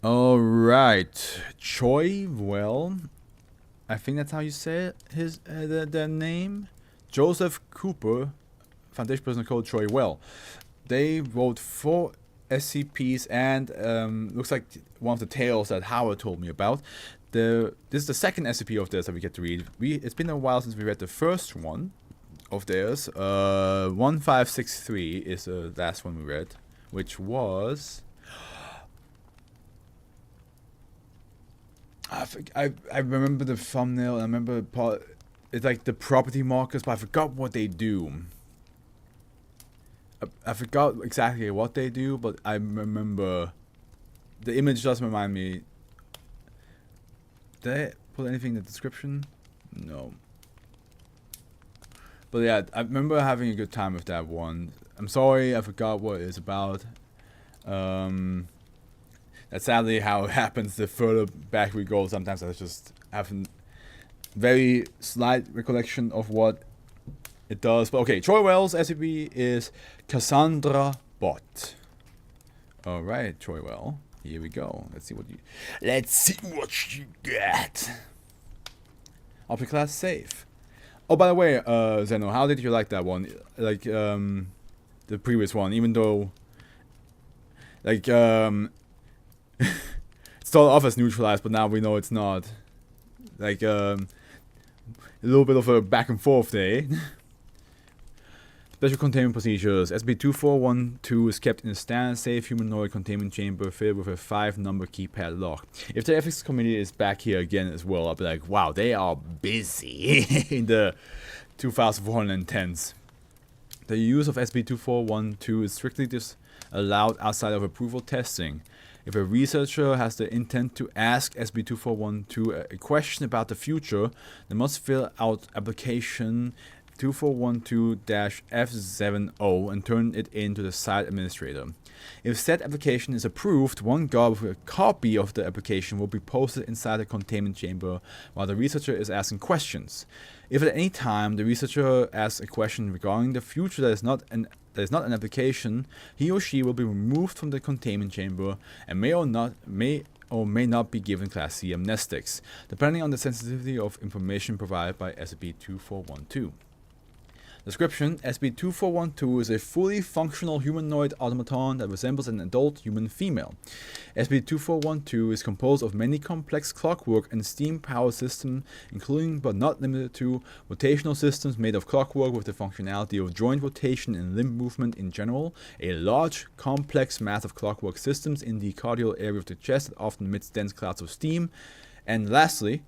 Alright. Choi, well, I think that's how you say it, their name. Joseph Cooper, Foundation Personal Code Choi Well. They wrote 4 SCPs and looks like one of the tales that Howard told me about. This is the second SCP of theirs that we get to read. It's been a while since we read the first one of theirs. 1563 is the last one we read, which was... I remember the thumbnail. I remember it's like the property markers, but I forgot what they do. I forgot exactly what they do, but I remember the image doesn't remind me. Did I put anything in the description? No. But yeah, I remember having a good time with that one. I'm sorry, I forgot what it's about. That's sadly how it happens the further back we go. Sometimes I just have a very slight recollection of what it does. But okay, Troy Wells' SCP is Cassandra Bot. Alright, Troy Well. Here we go. Let's see what you got. Object class safe. Oh, by the way, Zeno, how did you like that one? Like, the previous one, even though, like, it started off as neutralized, but now we know it's not. Like, a little bit of a back and forth there. Special containment procedures. SCP-2412 is kept in a standard safe humanoid containment chamber filled with a 5-number keypad lock. If the ethics committee is back here again as well, I'll be like, wow, they are busy in the 2410s. The use of SCP-2412 is strictly allowed outside of approval testing. If a researcher has the intent to ask SCP-2412 a question about the future, they must fill out application 2412-F70 and turn it in to the site administrator. If said application is approved, one guard with a copy of the application will be posted inside the containment chamber while the researcher is asking questions. If at any time the researcher asks a question regarding the future that is not an application, he or she will be removed from the containment chamber and may or may not be given Class C amnestics, depending on the sensitivity of information provided by SCP-2412. Description: SCP-2412 is a fully functional humanoid automaton that resembles an adult human female. SCP-2412 is composed of many complex clockwork and steam power systems, including but not limited to rotational systems made of clockwork with the functionality of joint rotation and limb movement in general, a large, complex mass of clockwork systems in the cardial area of the chest that often emits dense clouds of steam, and lastly,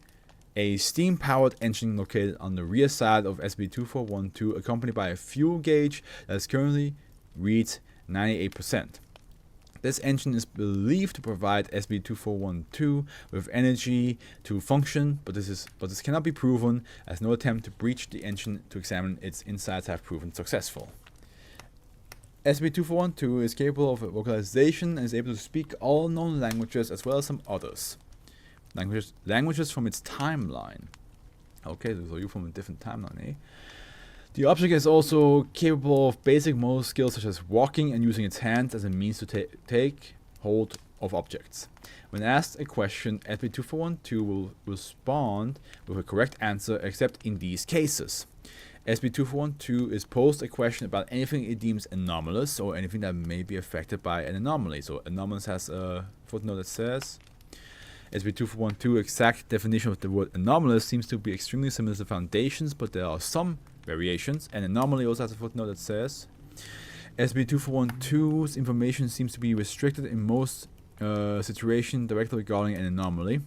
a steam-powered engine located on the rear side of SCP-2412, accompanied by a fuel gauge that currently reads 98%. This engine is believed to provide SCP-2412 with energy to function, but this cannot be proven, as no attempt to breach the engine to examine its insides have proven successful. SCP-2412 is capable of vocalization and is able to speak all known languages as well as some others. Languages from its timeline. Okay, so you're from a different timeline, eh? The object is also capable of basic motor skills such as walking and using its hands as a means to take hold of objects. When asked a question, SCP-2412 will respond with a correct answer except in these cases. SCP-2412 is posed a question about anything it deems anomalous or anything that may be affected by an anomaly. So anomalous has a footnote that says SCP-2412 exact definition of the word anomalous seems to be extremely similar to Foundation's, but there are some variations. And anomaly also has a footnote that says SCP-2412's information seems to be restricted in most situations directly regarding an anomaly.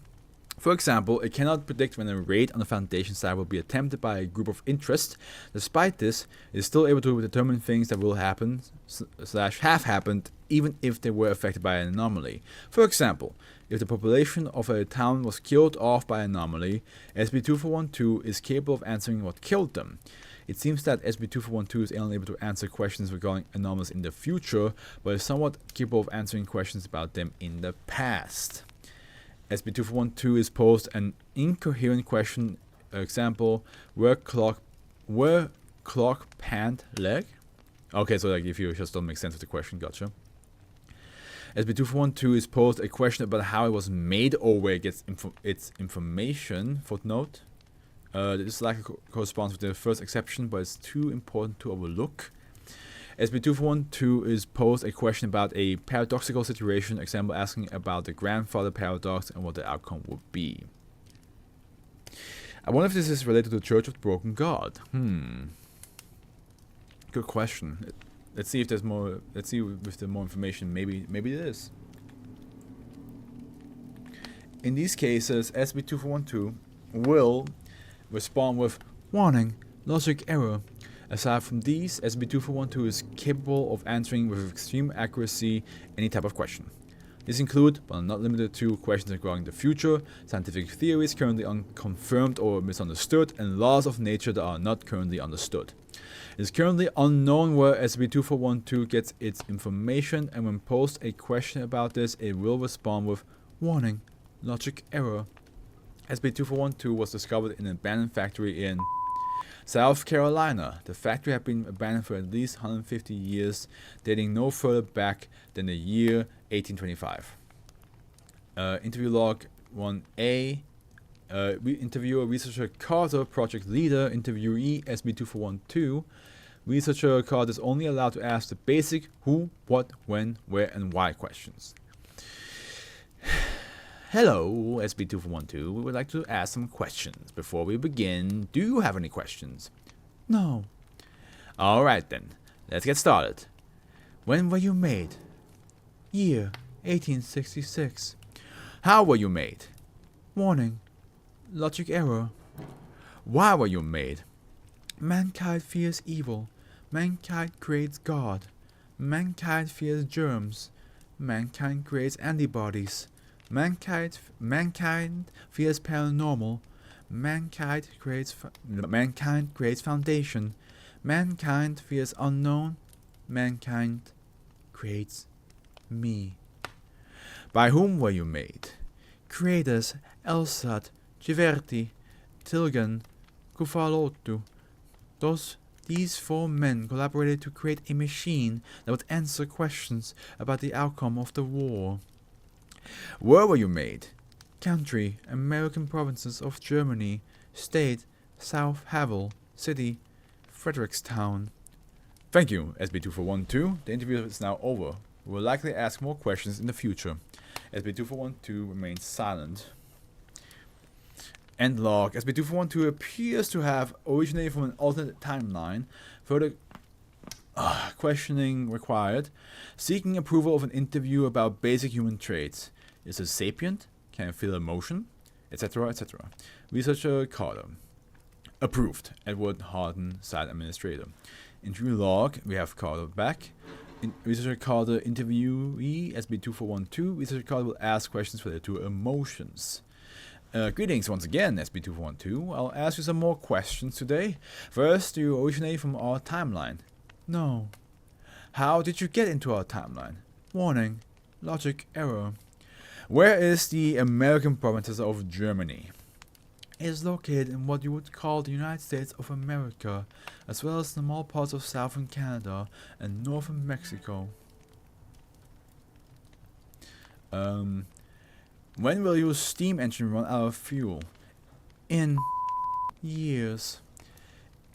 For example, it cannot predict when a raid on the Foundation side will be attempted by a group of interest. Despite this, it is still able to determine things that will happen / have happened even if they were affected by an anomaly. For example, if the population of a town was killed off by an anomaly, SCP-2412 is capable of answering what killed them. It seems that SCP-2412 is unable to answer questions regarding anomalies in the future, but is somewhat capable of answering questions about them in the past. SCP-2412 is posed an incoherent question, example, where clock pant leg? Okay, so like if you just don't make sense of the question, gotcha. SB2412 is posed a question about how it was made or where it gets its information. Footnote. This likely corresponds with the first exception, but it's too important to overlook. SB2412 is posed a question about a paradoxical situation, example asking about the grandfather paradox and what the outcome would be. I wonder if this is related to the Church of the Broken God. Good question. Let's see if there's more. Let's see if there's more information. Maybe it is. In these cases, SB2412 will respond with warning, logic error. Aside from these, SB2412 is capable of answering with extreme accuracy any type of question. These include, but are not limited to, questions regarding the future, scientific theories currently unconfirmed or misunderstood, and laws of nature that are not currently understood. It is currently unknown where SB2412 gets its information, and when posed a question about this, it will respond with warning, logic error. SB2412 was discovered in an abandoned factory in South Carolina. The factory had been abandoned for at least 150 years, dating no further back than the year 1825. Interview log 1A. Interviewer researcher Carter, project leader, interviewee SB2412. Researcher Carter is only allowed to ask the basic who, what, when, where, and why questions. Hello, SB2412. We would like to ask some questions. Before we begin, do you have any questions? No. Alright then, let's get started. When were you made? Year 1866. How were you made? Warning, logic error. Why were you made? Mankind fears evil. Mankind creates God. Mankind fears germs. Mankind creates antibodies. Mankind fears paranormal. Mankind creates foundation. Mankind fears unknown. Mankind creates me. By whom were you made? Creators Elsat, Giverti, Tilgan, Kufalotu. These four men collaborated to create a machine that would answer questions about the outcome of the war. Where were you made? Country, American provinces of Germany. State, South Havel. City, Frederickstown. Thank you, SB2412. The interview is now over. We will likely ask more questions in the future. SB2412 remains silent. End log. SB2412 appears to have originated from an alternate timeline. Further questioning required. Seeking approval of an interview about basic human traits. Is it sapient? Can it feel emotion? Etc. etc. Researcher Carter. Approved. Edward Harden, site administrator. Interview log. We have Carter back. Researcher Carter interviewee SB2412. Researcher Carter will ask questions related to emotions. Greetings once again, SB2412. I'll ask you some more questions today. First, do you originate from our timeline? No. How did you get into our timeline? Warning, logic error. Where is the American provinces of Germany? It is located in what you would call the United States of America, as well as small parts of southern Canada and northern Mexico. When will your steam engine run out of fuel? In years.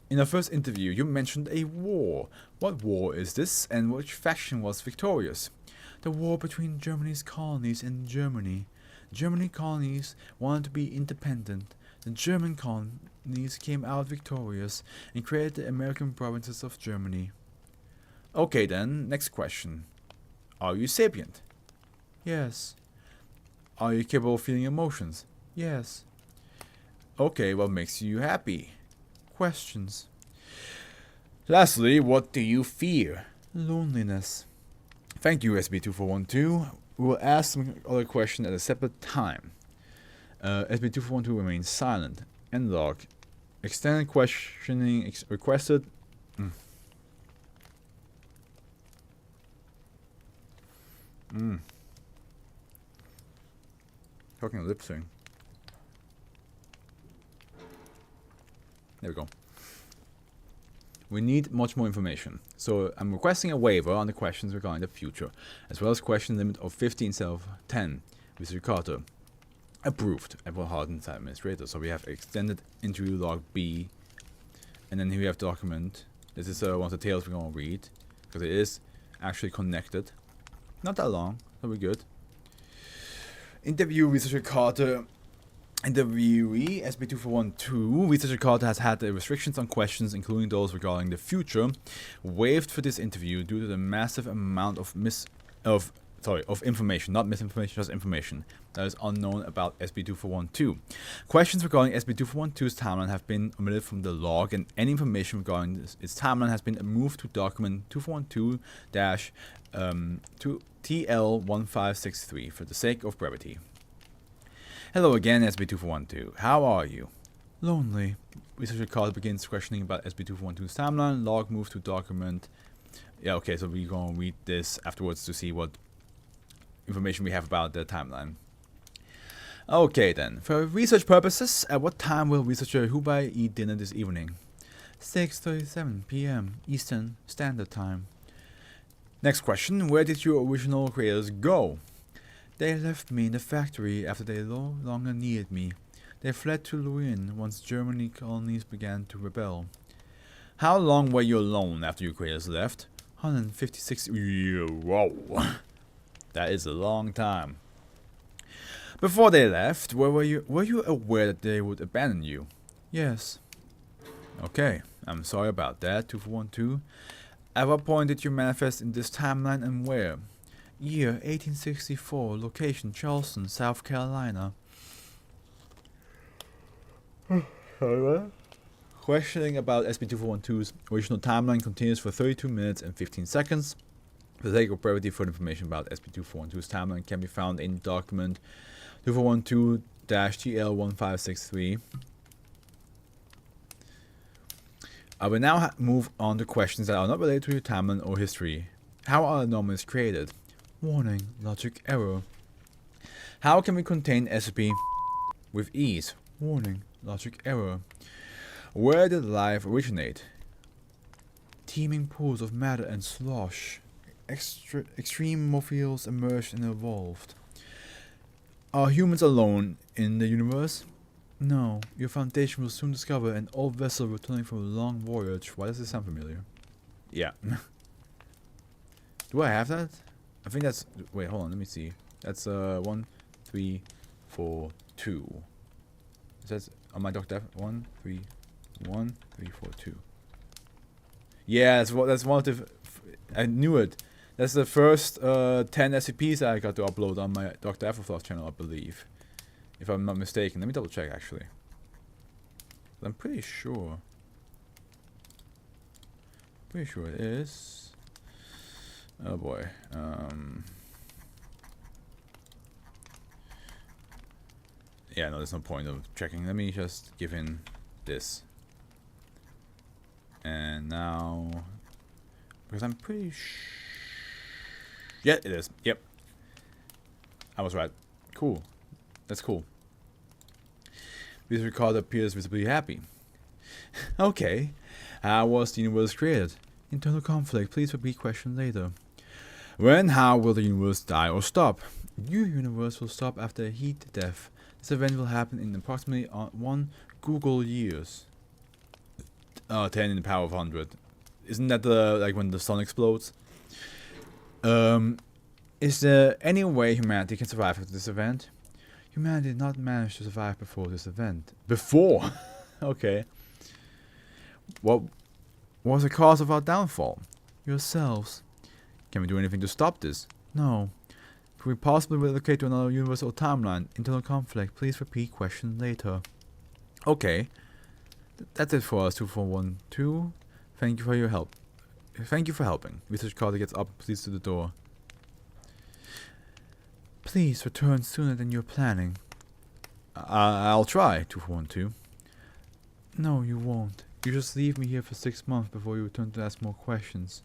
In our first interview, you mentioned a war. What war is this, and which faction was victorious? The war between Germany's colonies and Germany. German colonies wanted to be independent. The German colonies came out victorious and created the American provinces of Germany. Okay then, next question. Are you sapient? Yes. Are you capable of feeling emotions? Yes. Okay, what makes you happy? Questions. Lastly, what do you fear? Loneliness. Thank you, SB2412. We will ask some other questions at a separate time. SB2412 remains silent. End log. Extended questioning requested. Talking a lip sync. There we go. We need much more information. So I'm requesting a waiver on the questions regarding the future, as well as question limit of 50 instead of 10. Researcher Carter. Approved. Edward Harden, site administrator. So we have extended interview log B. And then here we have document. This is one of the tales we're going to read, because it is actually connected. Not that long, so we're good. Interview Researcher Carter. Interviewee SCP-2412. Researcher Carter has had the restrictions on questions, including those regarding the future, waived for this interview due to the massive amount of information, not misinformation, just information that is unknown about SCP-2412. Questions regarding SCP-2412's timeline have been omitted from the log, and any information regarding its timeline has been moved to document 2412-TL1563 for the sake of brevity. Hello again, SCP-2412. How are you? Lonely. Researcher Carter begins questioning about SCP-2412's timeline. Log moved to document. Yeah, okay, so we're going to read this afterwards to see what information we have about the timeline. Okay then, for research purposes, at what time will researcher Hubai eat dinner this evening? 6:37 p.m. Eastern Standard Time. Next question, where did your original creators go? They left me in the factory after they no longer needed me. They fled to Luin once Germany colonies began to rebel. How long were you alone after your creators left? 156 years. Whoa. That is a long time. Before they left, were you aware that they would abandon you? Yes. Okay, I'm sorry about that, 2412. At what point did you manifest in this timeline and where? Year 1864, location Charleston, South Carolina. Questioning about SCP-2412's original timeline continues for 32 minutes and 15 seconds. For the sake of brevity, further information about SCP-2412's timeline can be found in document 2412-TL1563. I will now move on to questions that are not related to your timeline or history. How are anomalies created? Warning, logic error. How can we contain SCP with ease? Warning, logic error. Where did life originate? Teeming pools of matter and slosh. Extreme morpheals emerged and evolved. Are humans alone in the universe? No, your foundation will soon discover an old vessel returning from a long voyage. Why does this sound familiar? Yeah. Do I have that? I think that's... Wait, hold on, let me see. That's 1, 3, 4, 2. It says on my Dr. 1, 3, 1, 3, 4, 2. Yeah, that's one of the... I knew it. That's the first 10 SCPs that I got to upload on my Dr. AfroFluff channel, I believe. If I'm not mistaken. Let me double check, actually. I'm pretty sure. Pretty sure it is. Oh boy. Yeah, no, there's no point of checking. Let me just give in this. And now... Because I'm pretty yeah, it is. Yep. I was right. Cool. That's cool. This record appears visibly happy. Okay. How was the universe created? Internal conflict. Please repeat question later. When, how will the universe die or stop? Your universe will stop after a heat death. This event will happen in approximately 1 Google years. 10 in the power of 100. Isn't that the like when the sun explodes? Is there any way humanity can survive after this event? Humanity did not manage to survive before this event. Before? Okay. What was the cause of our downfall? Yourselves. Can we do anything to stop this? No. Could we possibly relocate to another universe or timeline? Internal conflict. Please repeat question later. Okay. That's it for us, 2412. Thank you for your help. Thank you for helping. Research Carter gets up and proceeds to the door. Please return sooner than you're planning. I'll try, 2412. No, you won't. You just leave me here for 6 months before you return to ask more questions.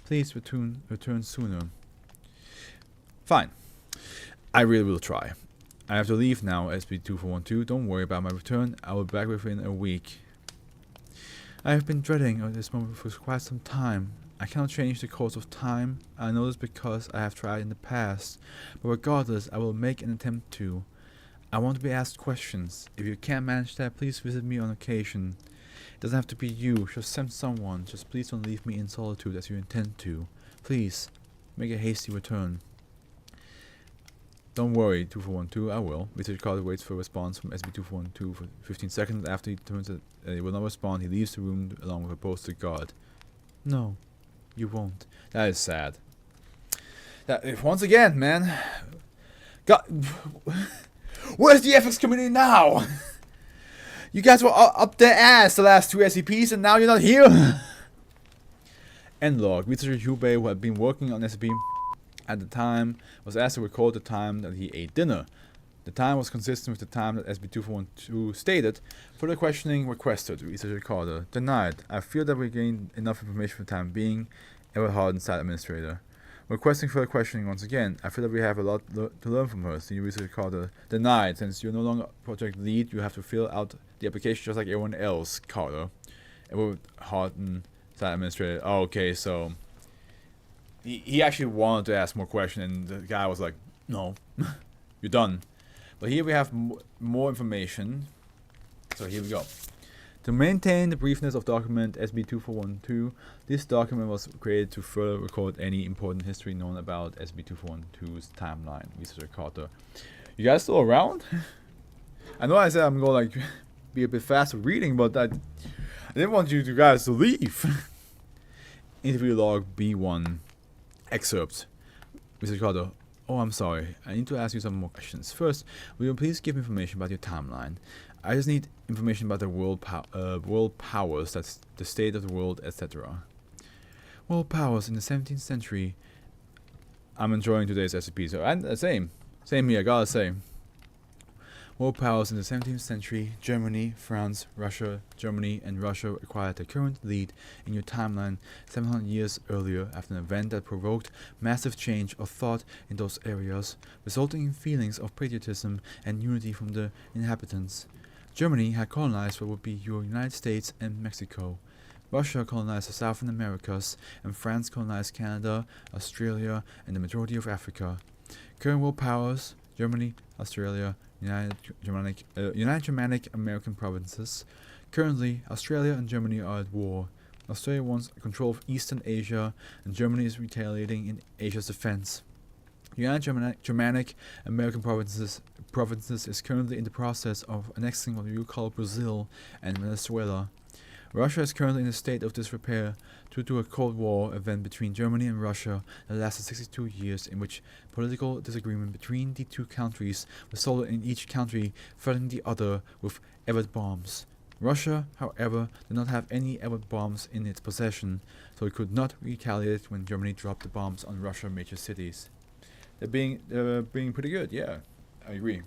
Please return sooner. Fine. I really will try. I have to leave now, SCP-2412. Don't worry about my return. I will be back within a week. I have been dreading this moment for quite some time. I cannot change the course of time. I know this because I have tried in the past. But regardless, I will make an attempt to. I want to be asked questions. If you can't manage that, please visit me on occasion. It doesn't have to be you. Just send someone. Just please don't leave me in solitude as you intend to. Please, make a hasty return. Don't worry, 2412, I will. Research Carter waits for a response from SCP-2412 for 15 seconds. After he determines that he will not respond, he leaves the room along with a posted guard. No, you won't. That is sad. Once again, man. God, where's the ethics community now? You guys were up their ass the last two SCPs and now you're not here? End log. Researcher Hubei, who had been working on SCP at the time, was asked to record the time that he ate dinner. The time was consistent with the time that SCP-2412 stated. Further questioning requested. Researcher Carter denied. I feel that we gained enough information for the time being. Edward Harden, Site Administrator. Requesting further questioning once again. I feel that we have a lot to learn from her. Senior Researcher Carter denied. Since you're no longer project lead, you have to fill out the application just like everyone else. Carter. Edward Harden, Site Administrator. Oh, okay, so he actually wanted to ask more questions, and the guy was like, "No, you're done." But here we have more information. So here we go. To maintain the briefness of document SB2412, this document was created to further record any important history known about SB2412's timeline. Researcher Carter. You guys still around? I know I said I'm going to like be a bit fast with reading, but I didn't want you guys to leave. Interview log B1. Excerpt. Researcher Carter. Oh, I'm sorry. I need to ask you some more questions. First, will you please give information about your timeline? I just need information about the world powers, that's the state of the world, etc. World powers in the 17th century. I'm enjoying today's SCP, so same here, gotta say. World powers in the 17th century, Germany, France, Russia, Germany, and Russia acquired the current lead in your timeline 700 years earlier after an event that provoked massive change of thought in those areas, resulting in feelings of patriotism and unity from the inhabitants. Germany had colonized what would be your United States and Mexico. Russia colonized the Southern Americas, and France colonized Canada, Australia, and the majority of Africa. Current world powers, Germany, Australia, United Germanic American provinces. Currently, Australia and Germany are at war. Australia wants control of Eastern Asia, and Germany is retaliating in Asia's defense. United Germanic American provinces is currently in the process of annexing what you call Brazil and Venezuela. Russia is currently in a state of disrepair due to a Cold War event between Germany and Russia that lasted 62 years, in which political disagreement between the two countries resulted in each country threatening the other with Everett bombs. Russia, however, did not have any Everett bombs in its possession, so it could not retaliate when Germany dropped the bombs on Russian major cities. They're being pretty good, yeah, I agree.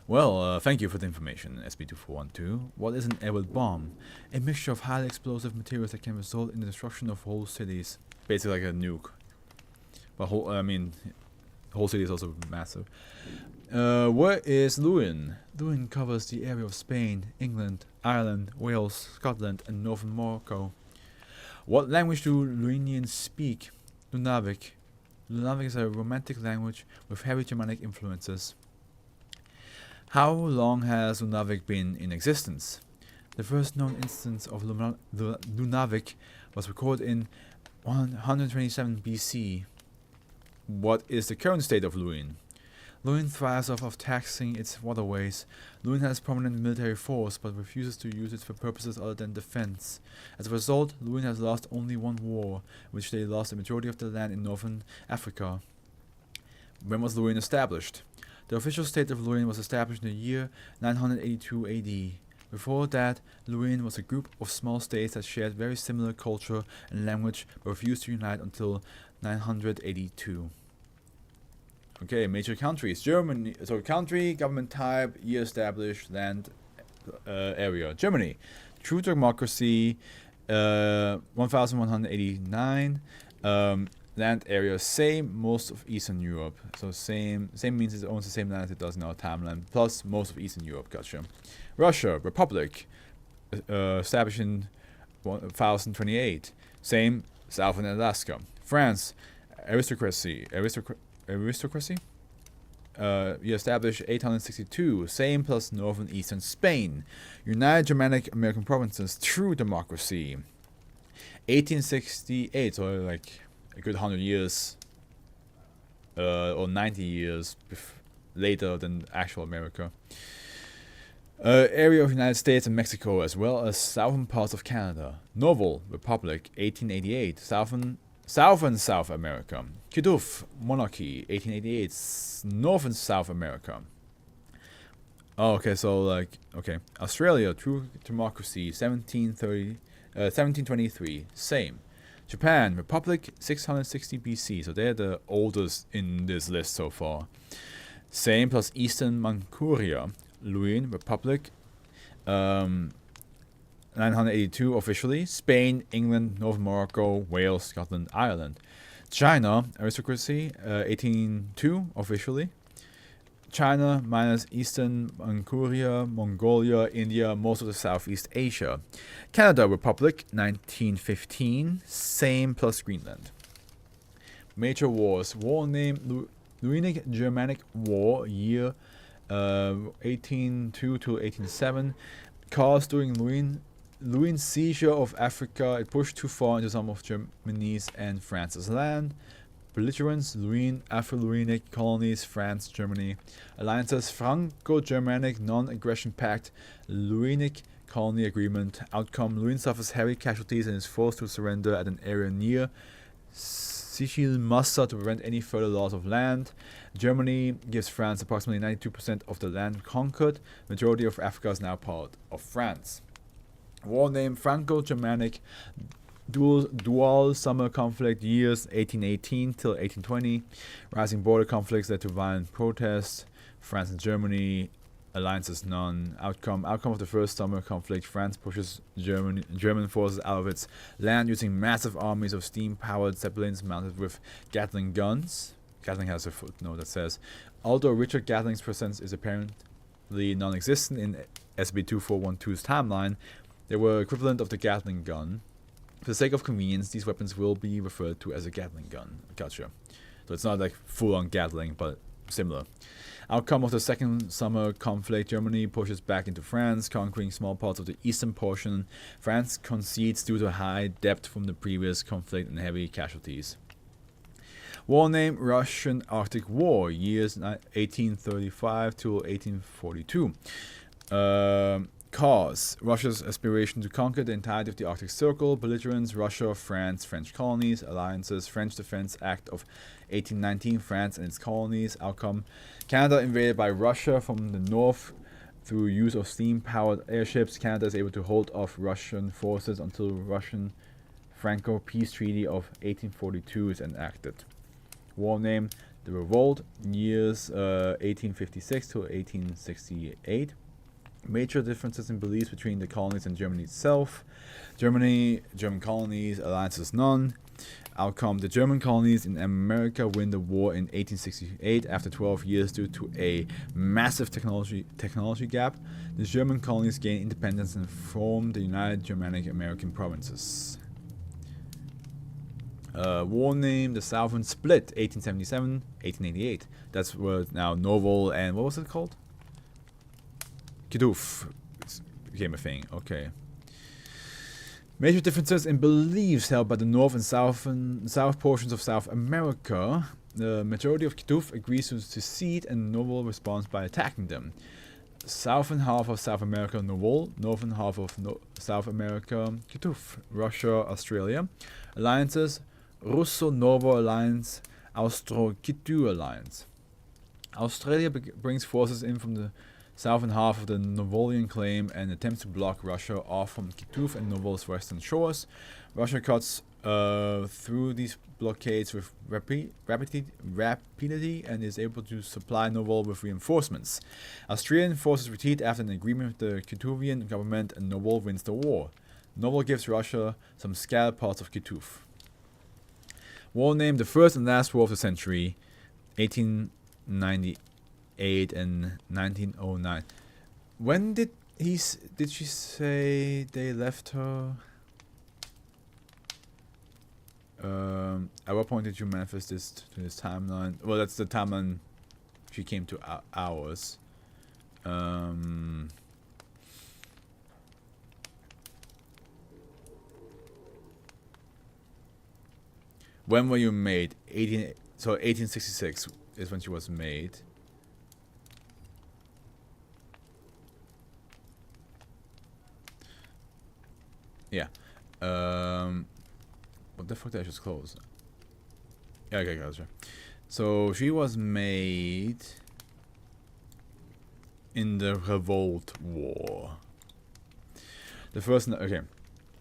Well, thank you for the information, SB2412. What is an Everett bomb? A mixture of highly explosive materials that can result in the destruction of whole cities. Basically like a nuke. But whole city is also massive. Where is Lewin? Lewin covers the area of Spain, England, Ireland, Wales, Scotland, and northern Morocco. What language do Luinians speak? Nunavik. Nunavik is a romantic language with heavy Germanic influences. How long has Nunavik been in existence? The first known instance of Nunavik was recorded in 127 BC. What is the current state of Lewin? Lewin thrives off of taxing its waterways. Lewin has prominent military force but refuses to use it for purposes other than defense. As a result, Lewin has lost only one war, in which they lost the majority of the land in northern Africa. When was Lewin established? The official state of Lewin was established in the year 982 AD. Before that, Lewin was a group of small states that shared very similar culture and language but refused to unite until 982. Okay, major countries. Germany. So country, government type, year established, land area. Germany. True democracy, 1189. Land area, same most of Eastern Europe. So same means it owns the same land as it does in our timeline, plus most of Eastern Europe. Gotcha. Russia, Republic, established in 1028. Same, Southern Alaska. France, aristocracy. You established 862. Same plus northern eastern Spain. United Germanic American provinces. True democracy. 1868, so like a good 100 years or 90 years later than actual America. Area of United States and Mexico, as well as southern parts of Canada. Novel Republic, 1888. Southern South America. Kiduf Monarchy, 1888. Northern South America. Oh, okay, so like, okay. Australia, True Democracy, 1723. Same. Japan, Republic, 660 BC. So they're the oldest in this list so far. Same plus Eastern Manchuria. Luin, Republic, 982 officially. Spain, England, North Morocco, Wales, Scotland, Ireland. China, aristocracy, 1802 officially. China minus Eastern Manchuria, Mongolia, India, most of the Southeast Asia. Canada, Republic, 1915. Same plus Greenland. Major wars. War name, Luinic Germanic War, year 1802 to 1807, caused during Louis's seizure of Africa. It pushed too far into some of Germany's and France's land. Belligerents, Louis, Afro-Louinic colonies, France, Germany. Alliances, Franco-Germanic Non-Aggression Pact, Louinic Colony Agreement. Outcome, Louis suffers heavy casualties and is forced to surrender at an area near Sicily Muster to prevent any further loss of land. Germany gives France approximately 92% of the land conquered. Majority of Africa is now part of France. War name, Franco-Germanic dual summer conflict, years 1818 till 1820. Rising border conflicts led to violent protests. France and Germany. Alliances none. Outcome of the first summer conflict, France pushes German forces out of its land using massive armies of steam-powered zeppelins mounted with Gatling guns. Gatling has a footnote that says, although Richard Gatling's presence is apparently non-existent in SCP-2412's timeline, they were equivalent of the Gatling gun. For the sake of convenience, these weapons will be referred to as a Gatling gun. Gotcha. So it's not like full-on Gatling, but similar. Outcome of the second summer conflict, Germany pushes back into France, conquering small parts of the eastern portion. France concedes due to high depth from the previous conflict and heavy casualties. War name, Russian Arctic War, years 1835 to 1842. Cause, Russia's aspiration to conquer the entirety of the Arctic Circle. Belligerents, Russia, France, French colonies. Alliances, French Defense Act of 1819, France and its colonies. Outcome, Canada invaded by Russia from the north through use of steam-powered airships. Canada is able to hold off Russian forces until Russian-Franco Peace Treaty of 1842 is enacted. War name, The Revolt, years 1856 to 1868. Major differences in beliefs between the colonies and Germany itself. German colonies, alliances none. Outcome, the German colonies in America win the war in 1868 after 12 years due to a massive technology gap. The German colonies gain independence and form the United Germanic American provinces. War name, the Southern Split, 1877, 1888. That's what now Novel and what was it called? Kiduf became a thing. Okay. Major differences in beliefs held by the North and South portions of South America. The majority of Kiduf agrees to secede, and Novel responds by attacking them. Southern half of South America, Novel. Northern half of South America, Kiduf. Russia, Australia. Alliances, Russo-Novo Alliance, Austro-Kitu Alliance. Australia brings forces in from the southern half of the Novolian claim and attempts to block Russia off from Kituf and Novol's western shores. Russia cuts through these blockades with rapidity and is able to supply Novol with reinforcements. Austrian forces retreat after an agreement with the Kituvian government, and Novol wins the war. Novol gives Russia some scattered parts of Kituf. War name, the first and last war of the century, 1898 and 1909. When did she say they left her? At what point did you manifest this to this timeline? Well, that's the timeline she came to ours. When were you made? 1866 is when she was made. Yeah. What the fuck did I just close? Yeah, okay, gotcha. So she was made in the Revolt War. The first, okay.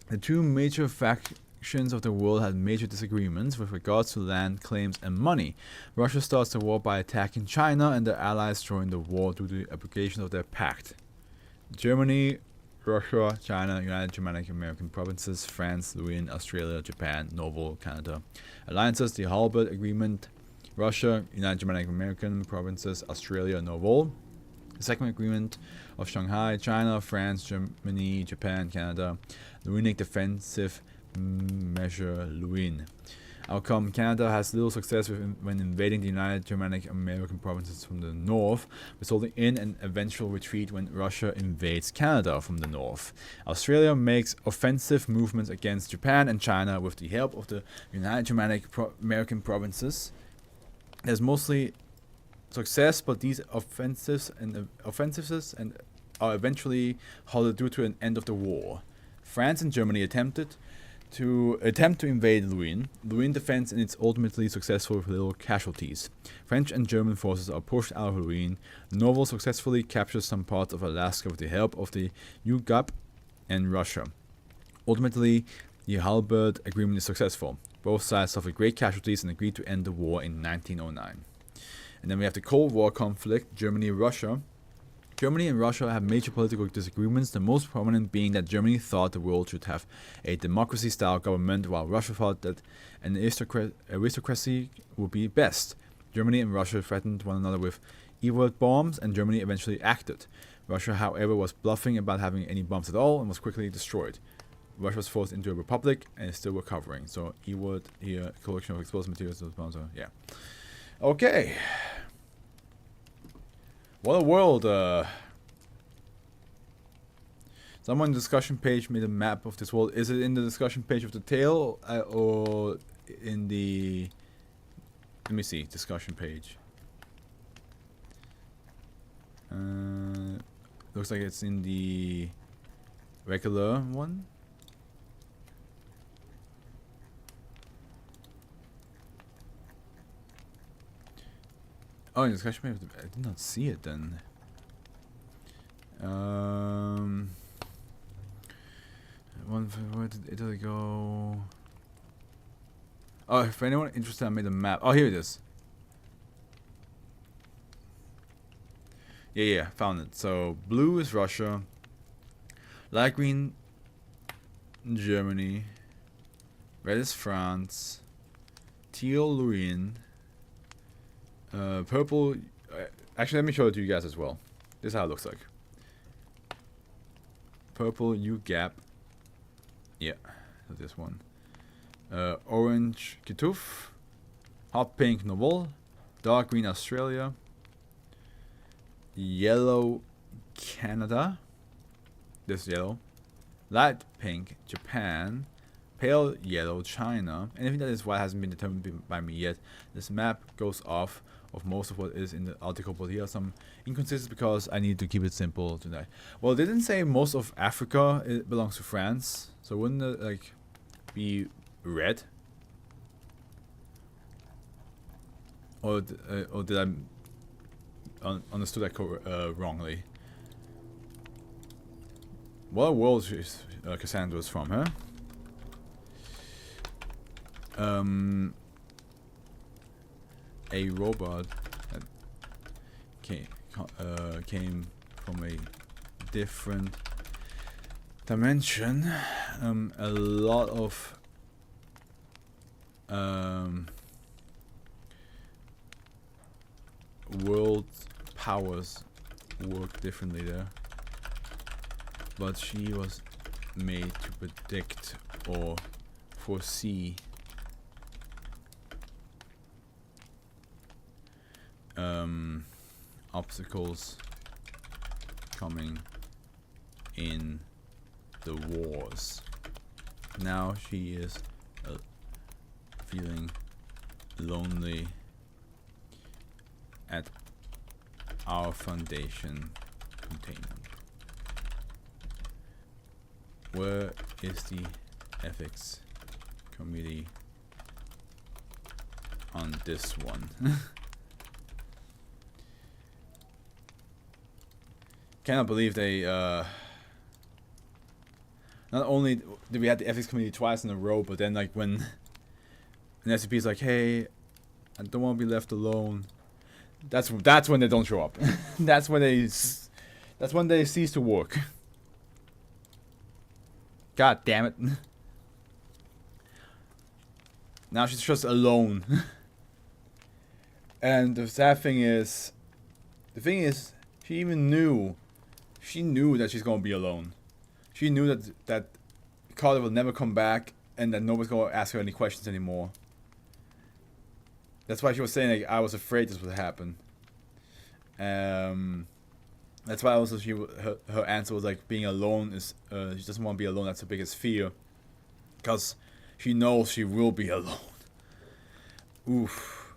The two major factions of the world had major disagreements with regards to land claims and money. Russia starts the war by attacking China, and their allies join the war due to the application of their pact. Germany, Russia, China, United Germanic American Provinces, France, Louisiana, Australia, Japan, Novel, Canada. Alliances, the Halbert Agreement, Russia, United Germanic American Provinces, Australia, Novel. The Second Agreement of Shanghai, China, France, Germany, Japan, Canada. Louisianic Defensive Measure, Louisiana. Outcome: Canada has little success when invading the United Germanic American Provinces from the north, resulting in an eventual retreat when Russia invades Canada from the north. Australia makes offensive movements against Japan and China with the help of the United Germanic American Provinces. There's mostly success, but these offensives are eventually halted due to an end of the war. France and Germany attempt to invade Louisiana. Louisiana defends, and it's ultimately successful with little casualties. French and German forces are pushed out of Louisiana. Novel successfully captures some parts of Alaska with the help of the UGAP and Russia. Ultimately, the Halbert Agreement is successful. Both sides suffered great casualties and agreed to end the war in 1909. And then we have the Cold War conflict, Germany and Russia. Germany and Russia have major political disagreements, the most prominent being that Germany thought the world should have a democracy-style government, while Russia thought that an aristocracy would be best. Germany and Russia threatened one another with E-word bombs, and Germany eventually acted. Russia, however, was bluffing about having any bombs at all and was quickly destroyed. Russia was forced into a republic and is still recovering. So E-word here, collection of explosive materials, those bombs are, yeah. Okay. What a world. Someone in the discussion page made a map of this world. Is it in the discussion page of the tale or in the... Let me see. Discussion page. Looks like it's in the regular one. Oh, in the discussion page, I did not see it then. Where did it go? Oh, if anyone interested, I made a map. Oh, here it is. Yeah, found it. So blue is Russia, light green Germany, red is France, teal Louisiana. Purple. Actually, let me show it to you guys as well. This is how it looks like. Purple UGAP. Yeah, this one. Orange Kituf. Hot pink Novel. Dark green Australia. Yellow Canada. This yellow. Light pink Japan. Pale yellow China. Anything that is white hasn't been determined by me yet. This map goes off of most of what is in the article, but here are some inconsistencies because I need to keep it simple tonight. Well, it didn't say most of Africa it belongs to France, so wouldn't it like be red? Or did I understood that wrongly? What world is Cassandra's from, huh? A robot that came from a different dimension. A lot of world powers work differently there, but she was made to predict or foresee obstacles coming in the wars. Now she is feeling lonely at our foundation containment. Where is the ethics committee on this one? Cannot believe they not only did we have the ethics committee twice in a row, but then like when an SCP is like, hey, I don't want to be left alone, that's when they don't show up. that's when they cease to work. God damn it. Now she's just alone. And the sad thing is, she knew that she's gonna be alone. She knew that Carter will never come back and that nobody's gonna ask her any questions anymore. That's why she was saying, like, I was afraid this would happen. That's why also her answer was like, being alone is she doesn't want to be alone. That's her biggest fear, because she knows she will be alone. Oof.